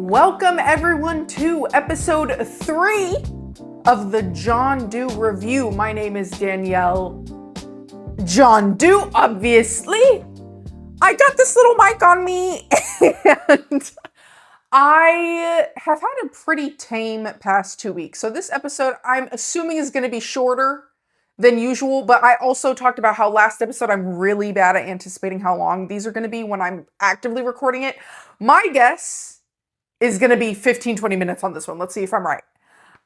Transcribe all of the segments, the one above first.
Welcome everyone to episode 3 of the John Doe review. My name is Danielle. John Doe, obviously. I got this little mic on me and I have had a pretty tame past 2 weeks. So this episode I'm assuming is going to be shorter than usual, but I also talked about how last episode I'm really bad at anticipating how long these are going to be when I'm actively recording it. My guess is going to be 15-20 minutes on this one. Let's see if I'm right.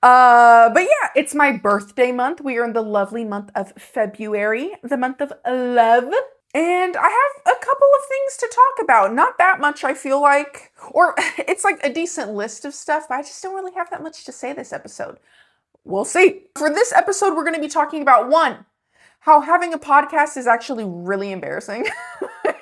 But yeah, it's my birthday month. We are in the lovely month of February, the month of love. And I have a couple of things to talk about. Not that much, I feel like. Or it's like a decent list of stuff, but I just don't really have that much to say this episode. We'll see. For this episode, we're going to be talking about, one, how having a podcast is actually really embarrassing.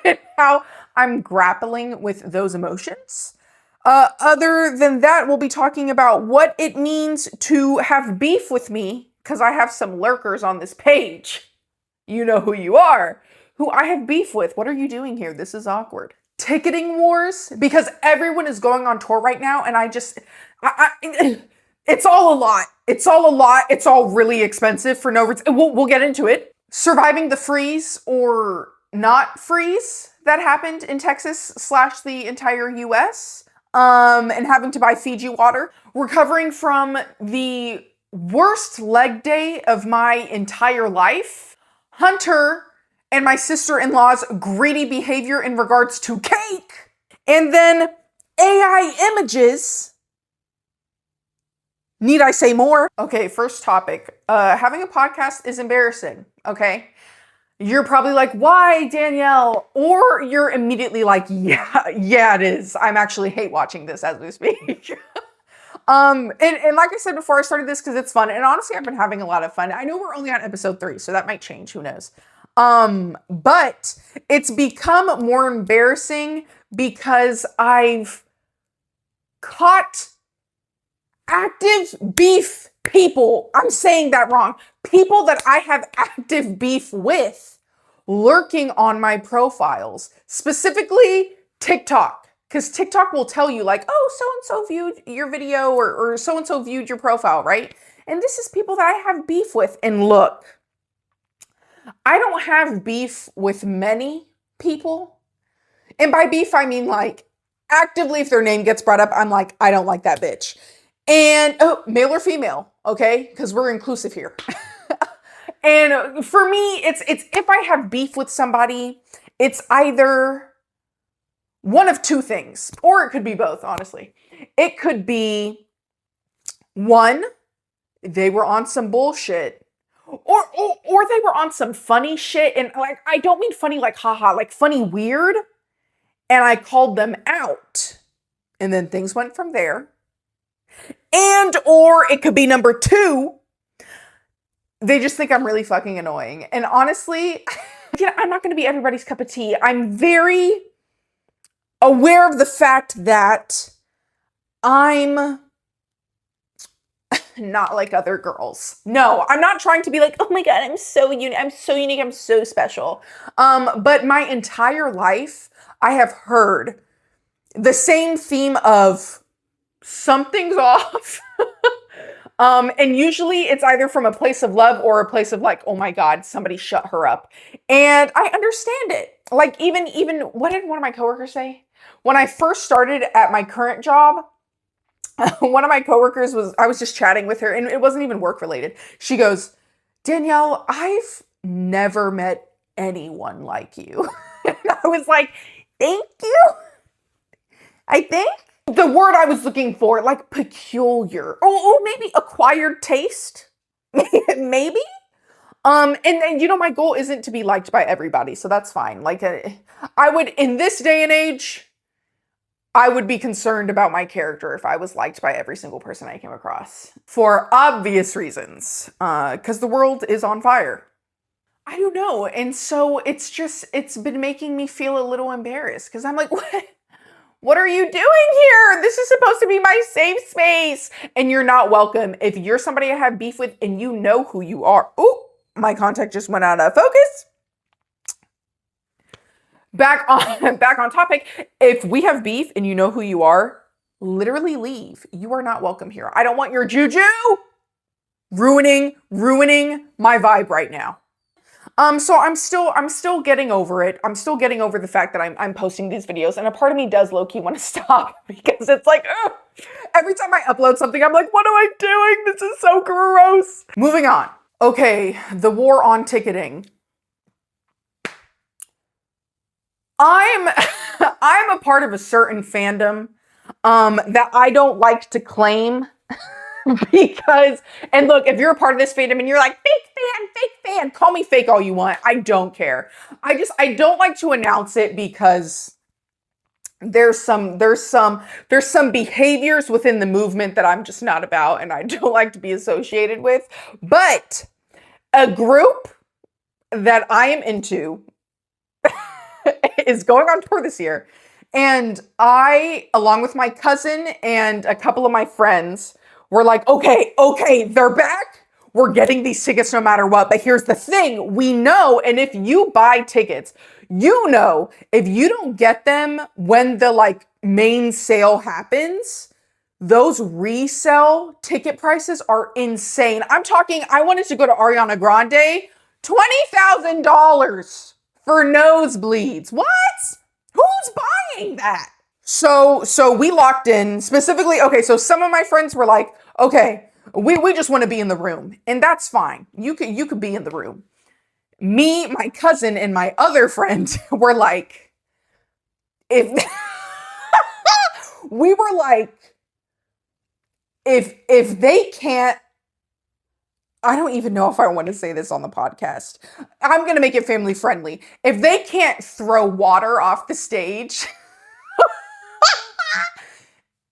And how I'm grappling with those emotions. Other than that, we'll be talking about what it means to have beef with me, because I have some lurkers on this page. You know who you are. Who I have beef with. What are you doing here? This is awkward. Ticketing wars, because everyone is going on tour right now, and it's all a lot. It's all a lot. It's all really expensive for no reason. We'll get into it. Surviving the freeze or not freeze that happened in Texas / the entire US. And having to buy Fiji water. Recovering from the worst leg day of my entire life. Hunter and my sister-in-law's greedy behavior in regards to cake. And then AI images. Need I say more? Okay, first topic. Having a podcast is embarrassing, okay? You're probably like, why, Danielle? Or you're immediately like, yeah, it is. I'm actually hate watching this as we speak. And like I said before I started this, because it's fun. And honestly, I've been having a lot of fun. I know we're only on episode 3, so that might change. Who knows? But it's become more embarrassing because I've caught active beef people. I'm saying that wrong. People that I have active beef with lurking on my profiles, specifically TikTok, because TikTok will tell you like, oh, so-and-so viewed your video or so-and-so viewed your profile, right? And this is people that I have beef with. And look, I don't have beef with many people. And by beef, I mean like actively if their name gets brought up, I'm like, I don't like that bitch. And male or female, okay? Because we're inclusive here. And for me, it's if I have beef with somebody, it's either one of two things, or it could be both, honestly. It could be, one, they were on some bullshit, or they were on some funny shit, and like, I don't mean funny like haha, like funny weird, and I called them out, and then things went from there. And or it could be number 2, they just think I'm really fucking annoying. And honestly, I'm not going to be everybody's cup of tea. I'm very aware of the fact that I'm not like other girls. No, I'm not trying to be like, oh my God, I'm so unique. I'm so unique. I'm so special. But my entire life, I have heard the same theme of something's off. And usually it's either from a place of love or a place of like, oh my God, somebody shut her up. And I understand it. Like even what did one of my coworkers say? When I first started at my current job, one of my coworkers I was just chatting with her and it wasn't even work related. She goes, Danielle, I've never met anyone like you. And I was like, thank you. I think. The word I was looking for, like peculiar, or maybe acquired taste, maybe. And my goal isn't to be liked by everybody, so that's fine. Like, I would, in this day and age, I would be concerned about my character if I was liked by every single person I came across. For obvious reasons, because the world is on fire. I don't know, and so it's been making me feel a little embarrassed, because I'm like, what are you doing here? This is supposed to be my safe space. And you're not welcome. If you're somebody I have beef with and you know who you are. Oh, my contact just went out of focus. Back on topic. If we have beef and you know who you are, literally leave. You are not welcome here. I don't want your juju ruining my vibe right now. So I'm still getting over it. I'm still getting over the fact that I'm posting these videos, and a part of me does low-key want to stop because it's like, ugh. Every time I upload something, I'm like, what am I doing? This is so gross. Moving on. Okay, the war on ticketing. I'm a part of a certain fandom that I don't like to claim because, and look, if you're a part of this fandom and you're like, fake fan, call me fake all you want. I don't care. I don't like to announce it because there's some behaviors within the movement that I'm just not about and I don't like to be associated with. But a group that I am into is going on tour this year. And I, along with my cousin and a couple of my friends, were like, okay, they're back. We're getting these tickets no matter what. But here's the thing. We know, and if you buy tickets, you know, if you don't get them when the like main sale happens, those resale ticket prices are insane. I'm talking, I wanted to go to Ariana Grande, $20,000 for nosebleeds. What? Who's buying that? So we locked in specifically. Okay, so some of my friends were like, okay, we just want to be in the room, and that's fine. You could be in the room. Me, my cousin, and my other friend were like, if we were like, if they can't, I don't even know if I want to say this on the podcast. I'm going to make it family friendly. If they can't throw water off the stage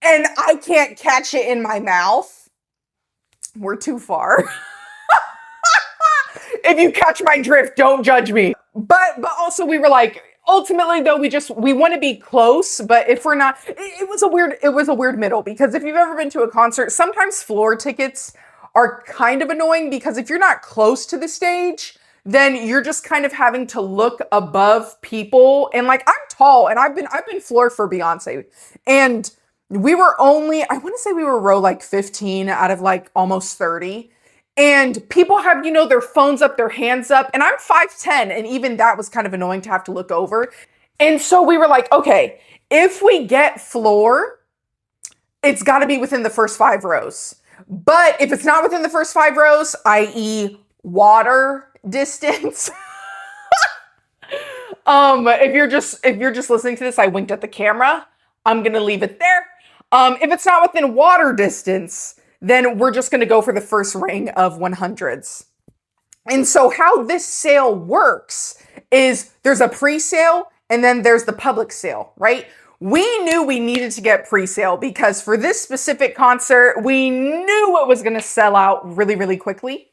and I can't catch it in my mouth, we're too far. If you catch my drift, don't judge me. But also we were like, ultimately though, we want to be close, but if we're not, it was a weird middle, because if you've ever been to a concert, sometimes floor tickets are kind of annoying because if you're not close to the stage, then you're just kind of having to look above people. And like, I'm tall and I've been floor for Beyonce, and we were only, I want to say we were row like 15 out of like almost 30. And people have, you know, their phones up, their hands up, and I'm 5'10", and even that was kind of annoying to have to look over. And so we were like, okay, if we get floor, it's got to be within the first 5 rows. But if it's not within the first 5 rows, i.e. water distance, if you're just listening to this, I winked at the camera. I'm going to leave it there. If it's not within water distance, then we're just going to go for the first ring of 100s. And so how this sale works is there's a pre-sale and then there's the public sale, right? We knew we needed to get pre-sale because for this specific concert, we knew it was going to sell out really, really quickly.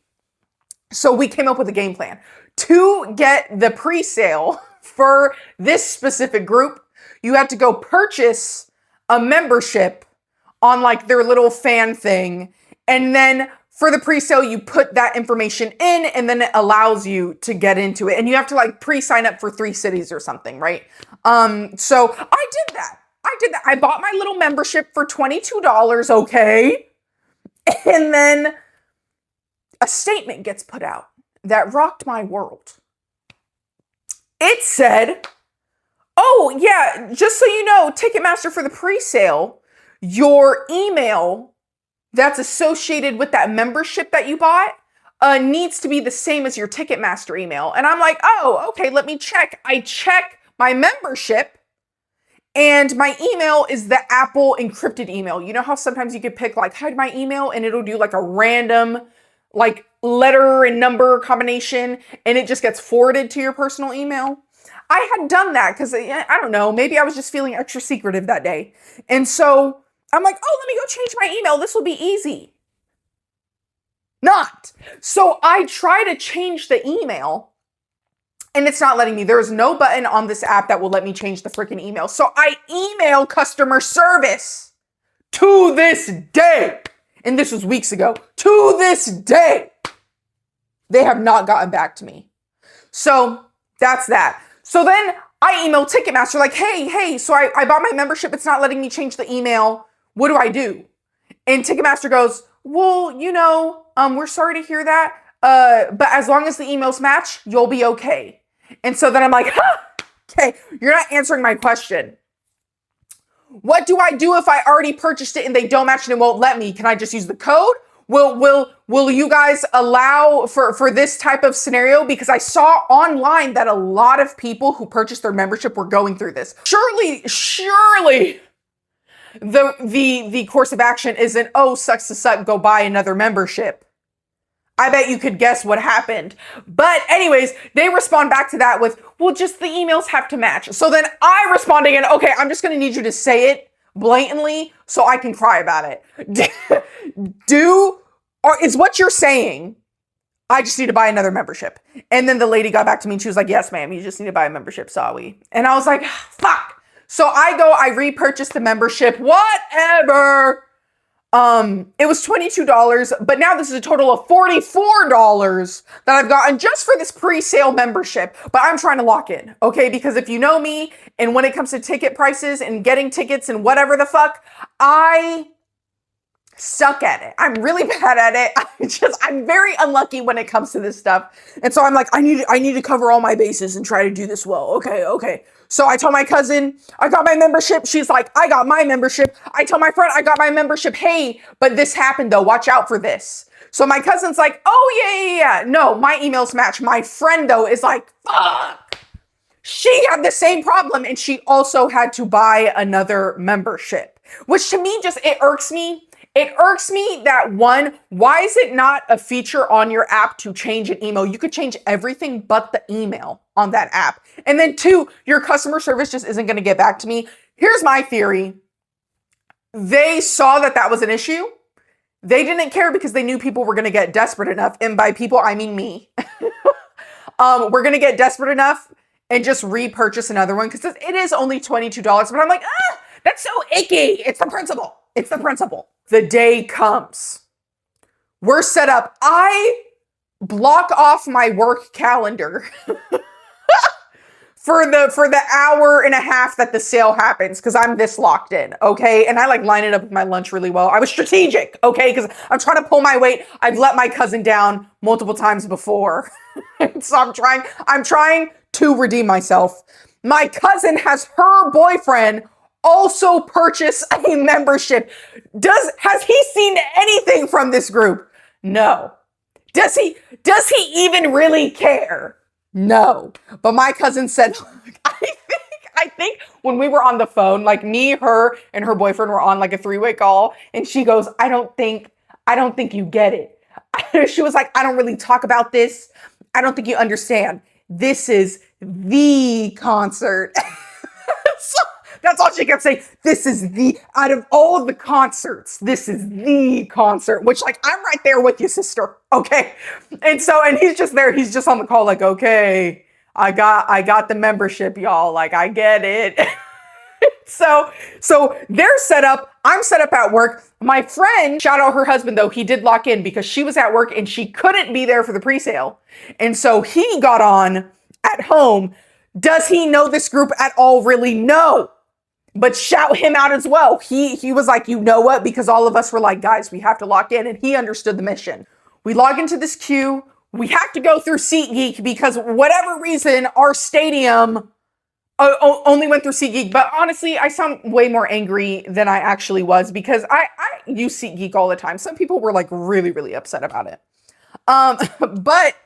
So we came up with a game plan. To get the pre-sale for this specific group, you have to go purchase a membership on like their little fan thing. And then for the pre-sale, you put that information in and then it allows you to get into it. And you have to like pre-sign up for 3 cities or something, right? So I did that. I bought my little membership for $22, okay? And then a statement gets put out that rocked my world. It said, oh yeah, just so you know, Ticketmaster for the pre-sale, your email that's associated with that membership that you bought needs to be the same as your Ticketmaster email. And I'm like, oh, okay, let me check. I check my membership and my email is the Apple encrypted email. You know how sometimes you could pick like hide my email and it'll do like a random like letter and number combination and it just gets forwarded to your personal email? I had done that because I don't know, maybe I was just feeling extra secretive that day. And so I'm like, oh, let me go change my email. This will be easy. Not. So I try to change the email and it's not letting me. There's no button on this app that will let me change the freaking email. So I email customer service to this day. And this was weeks ago. To this day, they have not gotten back to me. So that's that. So then I emailed Ticketmaster like, hey, so I bought my membership. It's not letting me change the email. What do I do? And Ticketmaster goes, well, we're sorry to hear that. But as long as the emails match, you'll be okay. And so then I'm like, okay, you're not answering my question. What do I do if I already purchased it and they don't match and it won't let me? Can I just use the code? Will you guys allow for this type of scenario? Because I saw online that a lot of people who purchased their membership were going through this. Surely the course of action isn't, oh, sucks to suck, go buy another membership. I bet you could guess what happened. But anyways, they respond back to that with, well, just the emails have to match. So then I respond again, okay, I'm just going to need you to say it blatantly so I can cry about it. Is what you're saying, I just need to buy another membership. And then the lady got back to me and she was like, yes, ma'am, you just need to buy a membership, sorry. And I was like, fuck. So I repurchased the membership, whatever. It was $22, but now this is a total of $44 that I've gotten just for this pre-sale membership. But I'm trying to lock in, okay? Because if you know me, and when it comes to ticket prices and getting tickets and whatever the fuck, I suck at it. I'm really bad at it. I'm very unlucky when it comes to this stuff. And so I'm like, I need to cover all my bases and try to do this well. Okay. So I told my cousin, I got my membership. She's like, I got my membership. I tell my friend, I got my membership. Hey, but this happened though. Watch out for this. So my cousin's like, oh yeah. No, my emails match. My friend though is like, fuck. She had the same problem and she also had to buy another membership, which to me it irks me. It irks me that one, why is it not a feature on your app to change an email? You could change everything but the email on that app. And then two, your customer service just isn't going to get back to me. Here's my theory. They saw that was an issue. They didn't care because they knew people were going to get desperate enough. And by people, I mean me. We're going to get desperate enough and just repurchase another one because it is only $22. But I'm like, that's so icky. It's the principle. It's the principle. The day comes. We're set up. I block off my work calendar for the hour and a half that the sale happens because I'm this locked in, okay? And I line it up with my lunch really well. I was strategic, okay? Because I'm trying to pull my weight. I've let my cousin down multiple times before. So I'm trying to redeem myself. My cousin has her boyfriend also purchase a membership. Has he seen anything from this group? No. Does he even really care? No. But my cousin said, I think when we were on the phone, me, her, and her boyfriend were on a three-way call, and she goes, I don't think you get it. She was like, I don't really talk about this. I don't think you understand. This is the concert. So, that's all she kept saying. This is out of all the concerts, this is the concert, which I'm right there with you, sister. Okay. And he's just there. He's just on the call okay, I got the membership, y'all. I get it. So they're set up. I'm set up at work. My friend, shout out her husband though, he did lock in because she was at work and she couldn't be there for the pre-sale. And so he got on at home. Does he know this group at all? Really? No. But shout him out as well. He was like, you know what? Because all of us were like, guys, we have to lock in. And he understood the mission. We log into this queue. We have to go through SeatGeek because whatever reason, our stadium only went through SeatGeek. But honestly, I sound way more angry than I actually was because I use SeatGeek all the time. Some people were really, really upset about it. But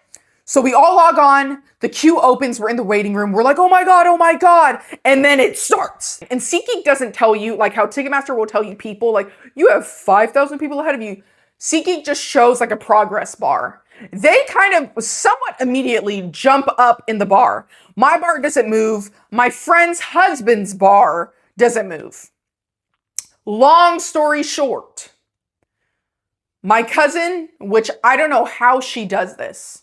so we all log on, the queue opens, we're in the waiting room, we're like, oh my God, and then it starts. And SeatGeek doesn't tell you, how Ticketmaster will tell you people, you have 5,000 people ahead of you. SeatGeek just shows a progress bar. They kind of somewhat immediately jump up in the bar. My bar doesn't move, my friend's husband's bar doesn't move. Long story short, my cousin, which I don't know how she does this,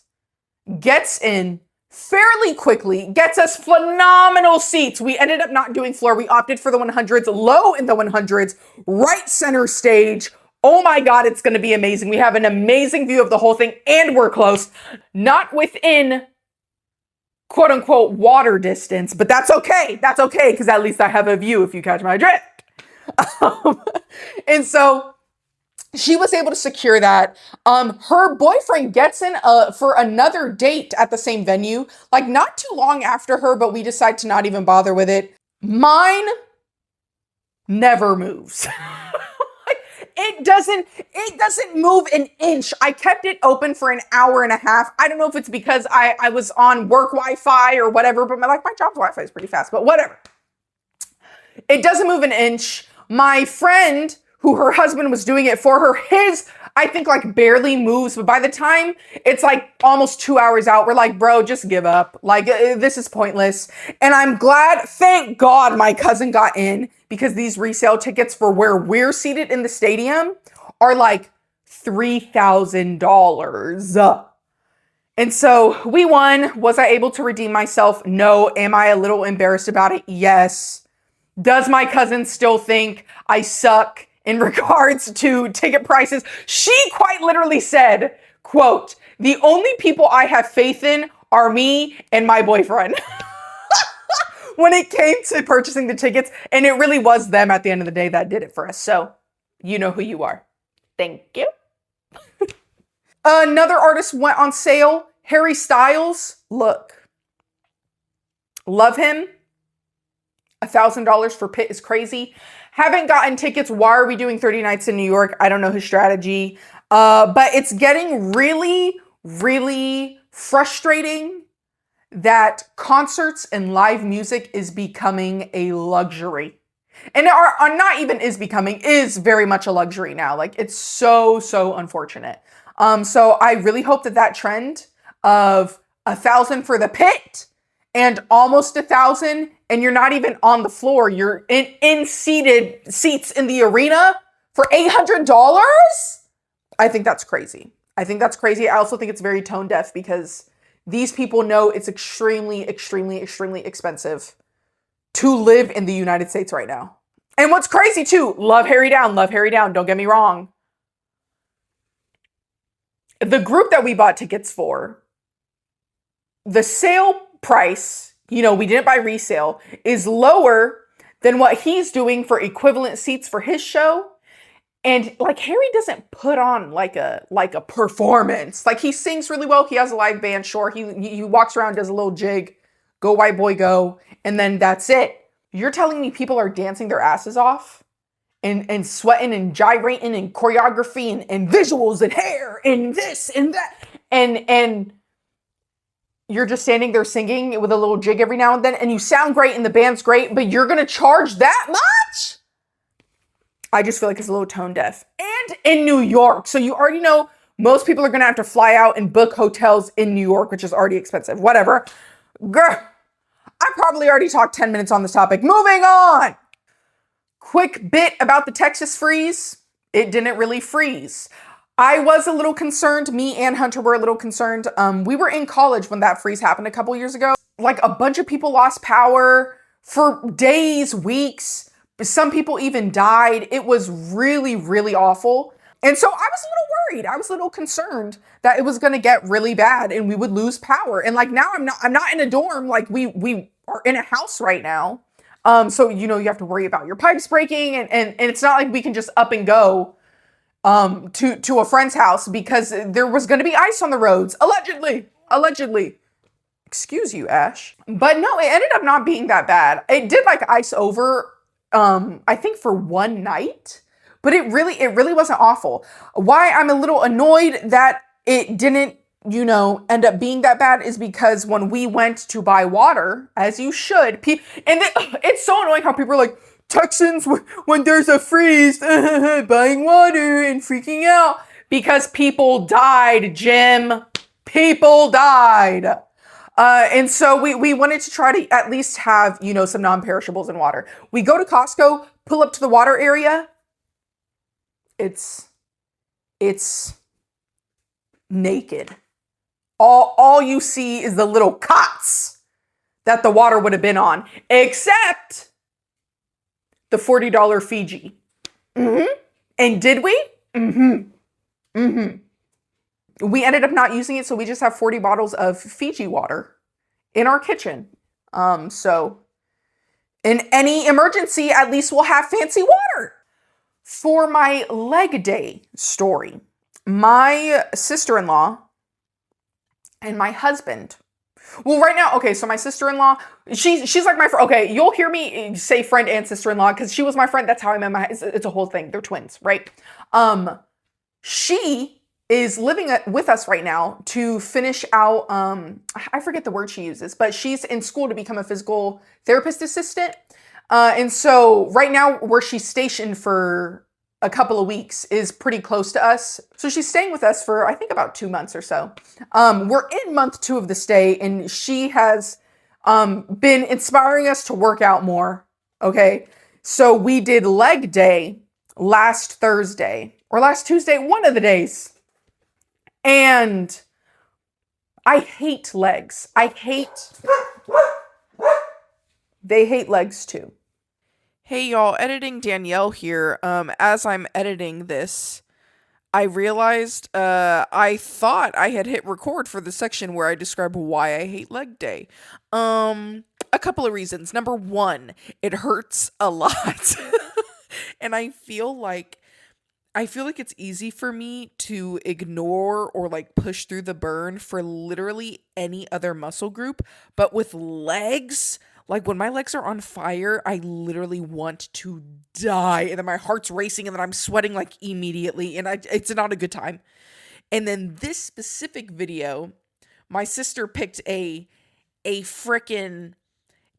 gets in fairly quickly, gets us phenomenal seats. We ended up not doing floor. We opted for the 100s, low in the 100s, right center stage. Oh my God, it's going to be amazing. We have an amazing view of the whole thing and we're close. Not within quote unquote water distance, but that's okay. That's okay because at least I have a view if you catch my drift. Um, and so she was able to secure that. Her boyfriend gets in for another date at the same venue, like not too long after her, but we decide to not even bother with it. Mine never moves. It doesn't move an inch. I kept it open for an hour and a half. I don't know if it's because I was on work Wi-Fi or whatever, but my job's Wi-Fi is pretty fast, but whatever. It doesn't move an inch. My friend, who her husband was doing it for her, his, I think, like barely moves. But by the time it's like almost 2 hours out, we're like, bro, just give up. Like, this is pointless. And I'm glad, thank God my cousin got in, because these resale tickets for where we're seated in the stadium are like $3,000. And so we won. Was I able to redeem myself? No. Am I a little embarrassed about it? Yes. Does my cousin still think I suck in regards to ticket prices? She quite literally said, quote, "The only people I have faith in are me and my boyfriend." When it came to purchasing the tickets, and it really was them at the end of the day that did it for us. So you know who you are. Thank you. Another artist went on sale, Harry Styles. Look, love him. $1,000 for Pitt is crazy. Haven't gotten tickets. Why are we doing 30 nights in New York? I don't know his strategy. But it's getting really, really frustrating that concerts and live music is becoming a luxury. And are not even is becoming, is very much a luxury now. Like, it's so, so unfortunate. So I really hope that trend of 1,000 for the Pit and almost 1,000, and you're not even on the floor, you're in seated seats in the arena for $800. I think that's crazy. I also think it's very tone deaf, because these people know it's extremely, extremely, extremely expensive to live in the United States right now. And what's crazy too, love Harry down, don't get me wrong. The group that we bought tickets for, the sale price, we didn't buy resale, is lower than what he's doing for equivalent seats for his show. And like, Harry doesn't put on like a performance. Like, he sings really well. He has a live band. Sure. He walks around, does a little jig, go white boy go. And then that's it. You're telling me people are dancing their asses off and sweating and gyrating and choreography and visuals and hair and this and that. And you're just standing there singing with a little jig every now and then, and you sound great and the band's great, but you're going to charge that much? I just feel like it's a little tone deaf. And in New York. So you already know most people are going to have to fly out and book hotels in New York, which is already expensive. Whatever. Girl, I probably already talked 10 minutes on this topic. Moving on. Quick bit about the Texas freeze. It didn't really freeze. I was a little concerned. Me and Hunter were a little concerned. We were in college when that freeze happened a couple years ago. Like, a bunch of people lost power for days, weeks. Some people even died. It was really, really awful. And so I was a little worried. I was a little concerned that it was going to get really bad and we would lose power. And like, now I'm not in a dorm. Like, we are in a house right now. So, you have to worry about your pipes breaking, and it's not like we can just up and go to a friend's house, because there was going to be ice on the roads. Allegedly. Excuse you, Ash. But no, it ended up not being that bad. It did like ice over, I think for one night, but it really wasn't awful. Why I'm a little annoyed that it didn't, end up being that bad is because when we went to buy water, as you should, it's so annoying how people are like, Texans, when there's a freeze, buying water and freaking out, because people died, Jim. People died. And so we wanted to try to at least have, some non-perishables in water. We go to Costco, pull up to the water area. It's naked. All you see is the little cots that the water would have been on, except the $40 Fiji. Mm-hmm. And did we? Mm-hmm. Mm-hmm. We ended up not using it, so we just have 40 bottles of Fiji water in our kitchen. So In any emergency, at least we'll have fancy water. For my leg day story, my sister-in-law and my husband. Well, right now, okay, so my sister-in-law, she's like my friend. Okay, you'll hear me say friend and sister-in-law because she was my friend. That's how I met it's a whole thing. They're twins, right? She is living with us right now to finish out, I forget the word she uses, but she's in school to become a physical therapist assistant. And so right now where she's stationed for a couple of weeks is pretty close to us. So she's staying with us for, I think, about 2 months or so. We're in month 2 of the stay, and she has been inspiring us to work out more. Okay. So we did leg day last Thursday or last Tuesday, one of the days. And I hate legs. They hate legs too. Hey y'all, editing Danielle here. As I'm editing this, I realized I thought I had hit record for the section where I describe why I hate leg day. A couple of reasons. Number 1, it hurts a lot. And I feel like it's easy for me to ignore or like push through the burn for literally any other muscle group, but with legs, like when my legs are on fire, I literally want to die. And then my heart's racing and then I'm sweating like immediately. And it's not a good time. And then this specific video, my sister picked a frickin',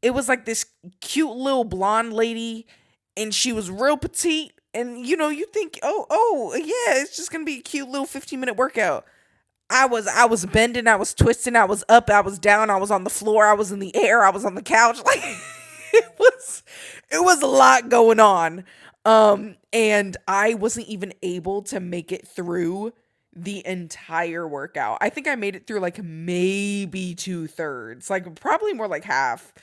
it was like this cute little blonde lady and she was real petite. And you think, oh yeah, it's just going to be a cute little 15-minute workout. I was bending, I was twisting, I was up, I was down, I was on the floor, I was in the air, I was on the couch. Like it was a lot going on. And I wasn't even able to make it through the entire workout. I think I made it through like maybe 2/3, like probably more like half.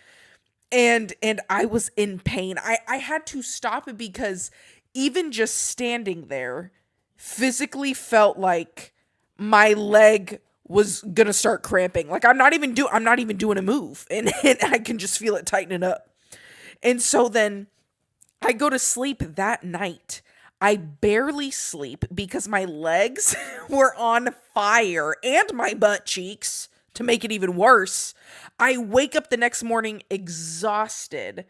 And I was in pain. I had to stop it because even just standing there physically felt like my leg was gonna start cramping. Like I'm not even doing a move, and I can just feel it tightening up. And so then I go to sleep that night. I barely sleep because my legs were on fire and my butt cheeks to make it even worse. I wake up the next morning exhausted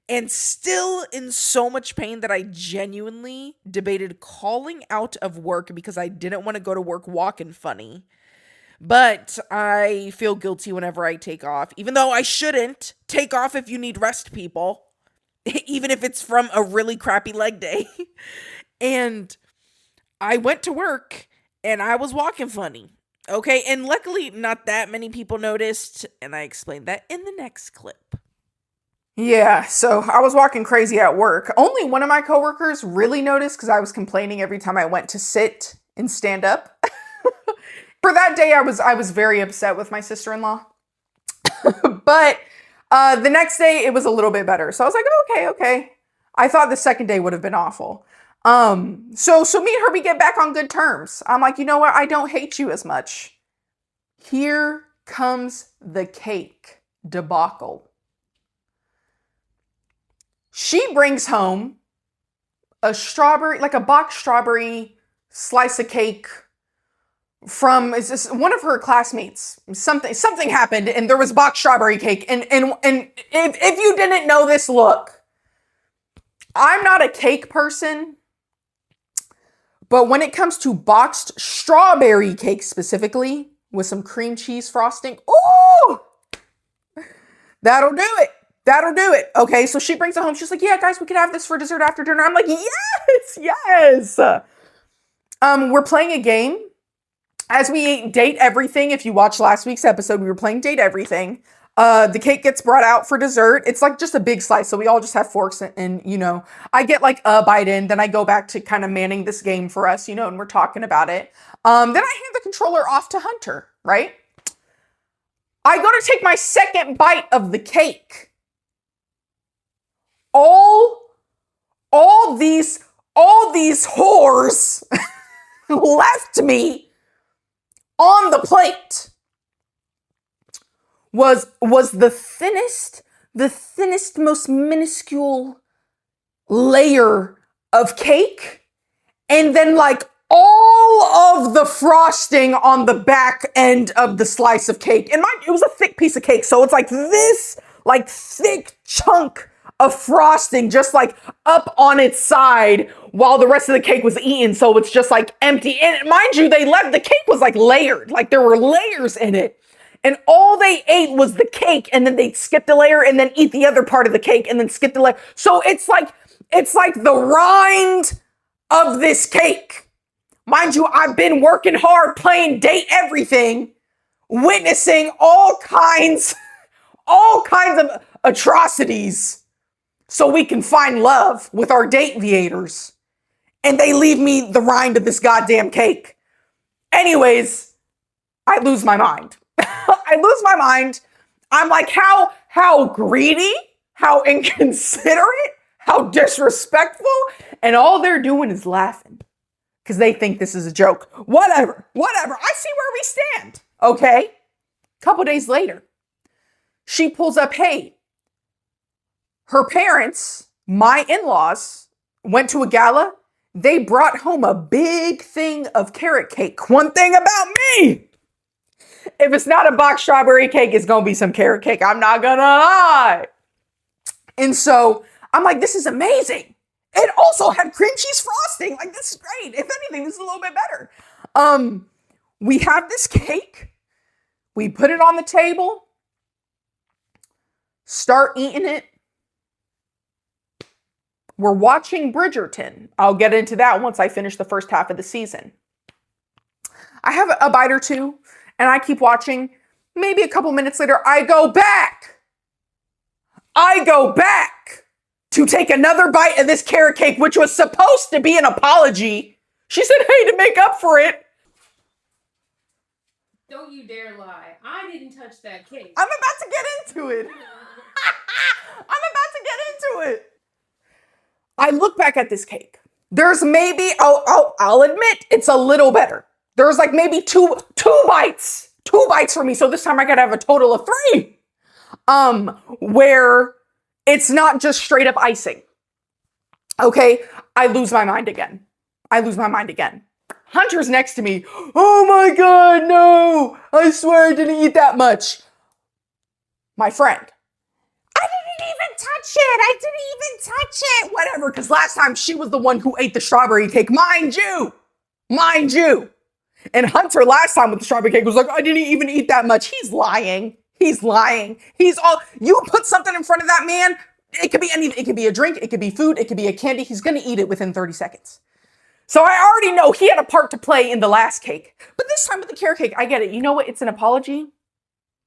and still in so much pain that I genuinely debated calling out of work because I didn't want to go to work walking funny. But I feel guilty whenever I take off, even though I shouldn't. Take off if you need rest, people. Even if it's from a really crappy leg day. And I went to work and I was walking funny. Okay, and luckily not that many people noticed, and I explained that in the next clip. Yeah, so I was walking crazy at work. Only one of my coworkers really noticed because I was complaining every time I went to sit and stand up. For that day, I was very upset with my sister-in-law. But the next day, it was a little bit better. So I was like, okay. I thought the second day would have been awful. So me and her, we get back on good terms. I'm like, you know what? I don't hate you as much. Here comes the cake debacle. She brings home a strawberry, like a boxed strawberry slice of cake from one of her classmates. Something happened and there was boxed strawberry cake. And if you didn't know this, look, I'm not a cake person, but when it comes to boxed strawberry cake specifically with some cream cheese frosting, ooh, that'll do it. That'll do it. Okay, so she brings it home. She's like, yeah, guys, we could have this for dessert after dinner. I'm like, yes. We're playing a game. As we date everything, if you watched last week's episode, we were playing date everything. The cake gets brought out for dessert. It's like just a big slice, so we all just have forks and I get like a bite in, then I go back to kind of manning this game for us, and we're talking about it. Then I hand the controller off to Hunter, right? I go to take my second bite of the cake. All these whores left me on the plate was the thinnest, the thinnest, most minuscule layer of cake, and then like all of the frosting on the back end of the slice of cake. And mind you, it was a thick piece of cake, so it's like this like thick chunk of frosting just like up on its side while the rest of the cake was eaten, so it's just like empty. And mind you, the cake was like layered, like there were layers in it. And all they ate was the cake, and then they'd skip the layer and then eat the other part of the cake and then skip the layer. So it's like the rind of this cake. Mind you, I've been working hard, playing date everything, witnessing all kinds of atrocities so we can find love with our date aviators. And they leave me the rind of this goddamn cake. Anyways, I lose my mind. I lose my mind. I'm like, how greedy, how inconsiderate, how disrespectful. And all they're doing is laughing because they think this is a joke. Whatever. I see where we stand. Okay. Couple days later, she pulls up, hey, her parents, my in-laws, went to a gala. They brought home a big thing of carrot cake. One thing about me, if it's not a box strawberry cake, it's going to be some carrot cake. I'm not going to lie. And so I'm like, this is amazing. It also had cream cheese frosting. Like, this is great. If anything, this is a little bit better. We have this cake. We put it on the table. Start eating it. We're watching Bridgerton. I'll get into that once I finish the first half of the season. I have a bite or two, and I keep watching. Maybe a couple minutes later, I go back to take another bite of this carrot cake, which was supposed to be an apology. She said, hey, to make up for it. Don't you dare lie. I didn't touch that cake. I'm about to get into it. I look back at this cake. There's maybe, I'll admit, it's a little better. There's like maybe two bites for me. So this time I gotta have a total of 3. Where it's not just straight up icing. Okay, I lose my mind again. Hunter's next to me. Oh my God, no! I swear I didn't eat that much. My friend. I didn't even touch it. Whatever, because last time she was the one who ate the strawberry cake. Mind you. And Hunter last time with the strawberry cake was like, I didn't even eat that much. He's lying. You put something in front of that man, it could be anything. It could be a drink, it could be food, it could be a candy. He's going to eat it within 30 seconds. So I already know he had a part to play in the last cake. But this time with the carrot cake, I get it. You know what? It's an apology.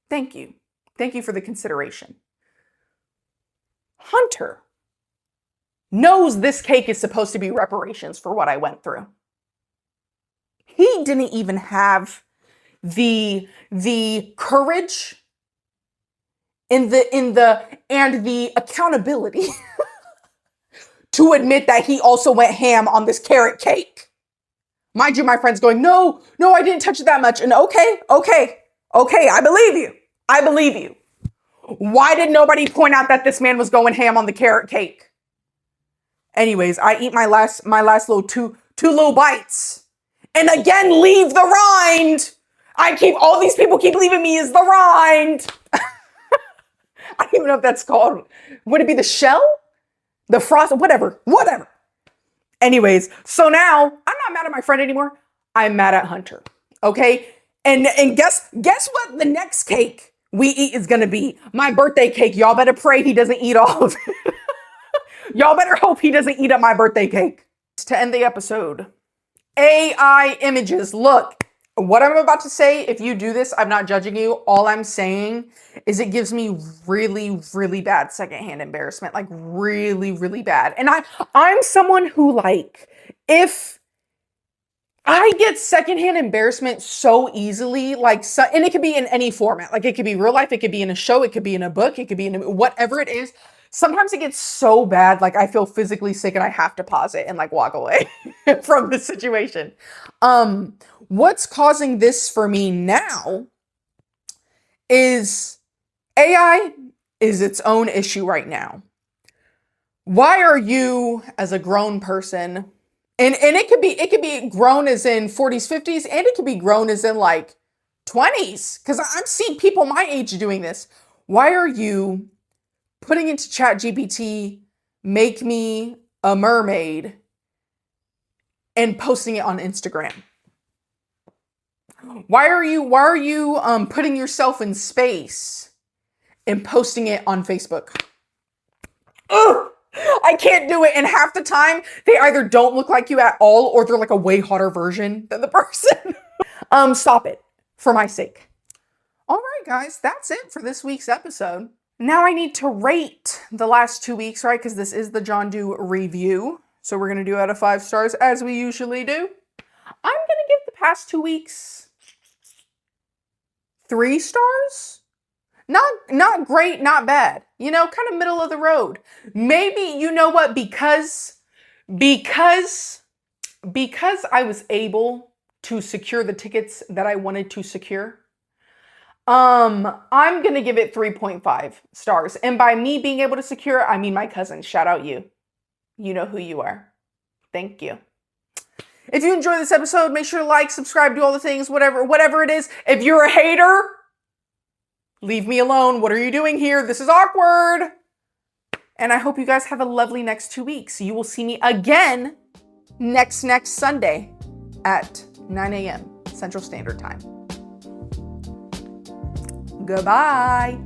Thank you. Thank you for the consideration. Hunter knows this cake is supposed to be reparations for what I went through. He didn't even have the courage and the accountability to admit that he also went ham on this carrot cake. Mind you, my friend's going, no, I didn't touch it that much. And okay, I believe you. Why did nobody point out that this man was going ham on the carrot cake? Anyways, I eat my last little two little bites. And again, leave the rind. All these people keep leaving me is the rind. I don't even know if that's called. Would it be the shell? The frost? Whatever. Anyways, so now I'm not mad at my friend anymore. I'm mad at Hunter. Okay? And guess what the next cake we eat is gonna be? My birthday cake. Y'all better pray he doesn't eat all of it. Y'all better hope he doesn't eat up my birthday cake. To end the episode, AI images. Look, what I'm about to say, if you do this, I'm not judging you. All I'm saying is it gives me really, really bad secondhand embarrassment. Like really, really bad. And I'm someone who like, if I get secondhand embarrassment so easily, and it could be in any format. Like it could be real life, it could be in a show, it could be in a book, it could be in whatever it is. Sometimes it gets so bad, like I feel physically sick and I have to pause it and like walk away from the situation. What's causing this for me now is AI is its own issue right now. Why are you, as a grown person, and it could be grown as in 40s, 50s, and it could be grown as in like 20s, because I'm seeing people my age doing this. Why are you putting into ChatGPT, make me a mermaid, and posting it on Instagram? Why are you putting yourself in space and posting it on Facebook? Ugh, I can't do it. And half the time, they either don't look like you at all, or they're like a way hotter version than the person. Stop it, for my sake. All right, guys, that's it for this week's episode. Now I need to rate the last 2 weeks, right? Because this is the John Doe review. So we're going to do out of 5 stars as we usually do. I'm going to give the past 2 weeks 3 stars. Not great, not bad. You know, kind of middle of the road. Maybe, you know what, because I was able to secure the tickets that I wanted to secure, I'm going to give it 3.5 stars. And by me being able to secure, I mean my cousin. Shout out you. You know who you are. Thank you. If you enjoyed this episode, make sure to like, subscribe, do all the things, whatever it is. If you're a hater, leave me alone. What are you doing here? This is awkward. And I hope you guys have a lovely next 2 weeks. You will see me again next Sunday at 9 a.m. Central Standard Time. Goodbye.